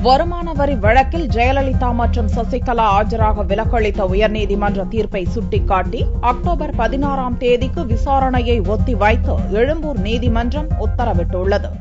வருமான வரி வழக்கில் ஜெயலலிதா மற்றும் சசிகலா ஆஜராக விலக்களித்த உயர்நீதிமன்ற தீர்ப்பை சுட்டிக்காட்டி அக்டோபர் 16ஆம் தேதிக்கு விசாரணையை ஒத்திவைத்து எழும்பூர் நீதிமன்றம் உத்தரவிட்டுள்ளது.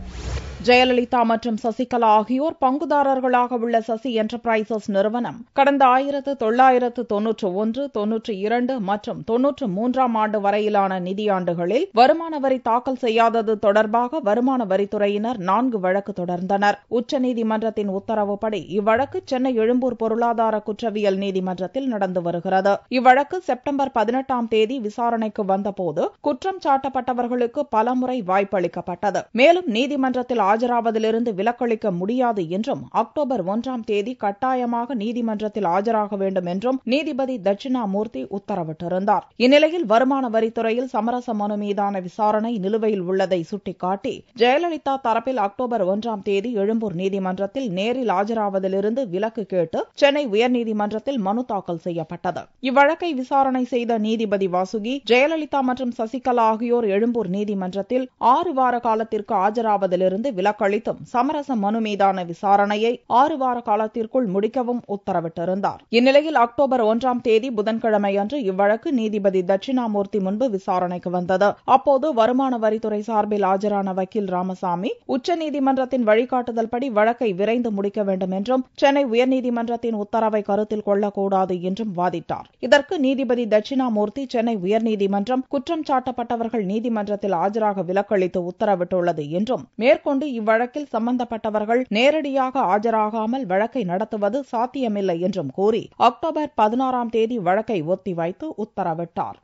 ஜெயலலிதா மற்றும் சசிகலா ஆகியோர் பங்குதாரர்களாக உள்ள சசி என்டர்பிரைசஸ் நிறுவனம் கடந்த 1991, 92 மற்றும் 93ஆம் ஆண்டு வரையிலான நிதியாண்டுகளில் வருமான வரி தாக்கல் செய்யாதது தொடர்பாக வருமான வரித்துறையினர் 4 வழக்கு தொடர்ந்தனர். உச்சநீதிமன்றத்தின் உத்தரவுப்படி இவ்வழக்கு சென்னை எழும்பூர் பொருளாதார குற்றவியல் நீதிமன்றத்தில் நடந்து வருகிறது. இவ்வழக்கு செப்டம்பர் 18ஆம் தேதி விசாரணைக்கு வந்தபோது குற்றம் சாட்டப்பட்டவர்களுக்கு பலமுறை வாய்ப்பளிக்கப்பட்டது. மேலும் நீதிமன்றத்தில் ஆஜராவதிலிருந்து விலக்களிக்க முடியாது என்றும் அக்டோபர் 1ஆம் தேதி கட்டாயமாக நீதிமன்றத்தில் ஆஜராக வேண்டும் என்றும் நீதிபதி தட்சிணாமூர்த்தி உத்தரவிட்டிருந்தார். இந்நிலையில் வருமான வரித்துறையில் சமரச மனு மீதான விசாரணை நிலுவையில் உள்ளதை சுட்டிக்காட்டி ஜெயலலிதா தரப்பில் அக்டோபர் 1ஆம் தேதி எழும்பூர் நீதிமன்றத்தில் நேரில் ஆஜராவதிலிருந்து விலக்கு கேட்டு சென்னை உயர்நீதிமன்றத்தில் மனு தாக்கல் செய்யப்பட்டது. இவ்வழக்கை விசாரணை செய்த நீதிபதி வாசுகி ஜெயலலிதா மற்றும் சசிகலா ஆகியோர் எழும்பூர் நீதிமன்றத்தில் 6 வார காலத்திற்கு ஆஜராவதிலிருந்து விலக்களித்தும் சமரச மனு மீதான விசாரணையை 6 வார காலத்திற்குள் முடிக்கவும் உத்தரவிட்டிருந்தார். இந்நிலையில் அக்டோபர் 1ஆம் தேதி புதன்கிழமை அன்று இவ்வழக்கு நீதிபதி தட்சிணாமூர்த்தி முன்பு விசாரணைக்கு வந்தது. அப்போது வருமான வரித்துறை சார்பில் ஆஜரான வக்கீல் ராமசாமி உச்சநீதிமன்றத்தின் வழிகாட்டுதல்படி வழக்கை விரைந்து முடிக்க வேண்டும் என்றும் சென்னை உயர்நீதிமன்றத்தின் உத்தரவை கருத்தில் கொள்ளக்கூடாது என்றும் வாதிட்டார். இதற்கு நீதிபதி தட்சிணாமூர்த்தி சென்னை உயர்நீதிமன்றம் குற்றம் சாட்டப்பட்டவர்கள் நீதிமன்றத்தில் ஆஜராக விலக்களித்து உத்தரவிட்டுள்ளது என்றும் மேற்கொண்டு இவ்வழக்கில் சம்பந்தப்பட்டவர்கள் நேரடியாக ஆஜராகாமல் வழக்கை நடத்துவது சாத்தியமில்லை என்றும் கூறி அக்டோபர் 16ஆம் தேதி வழக்கை ஒத்திவைத்து உத்தரவிட்டார்.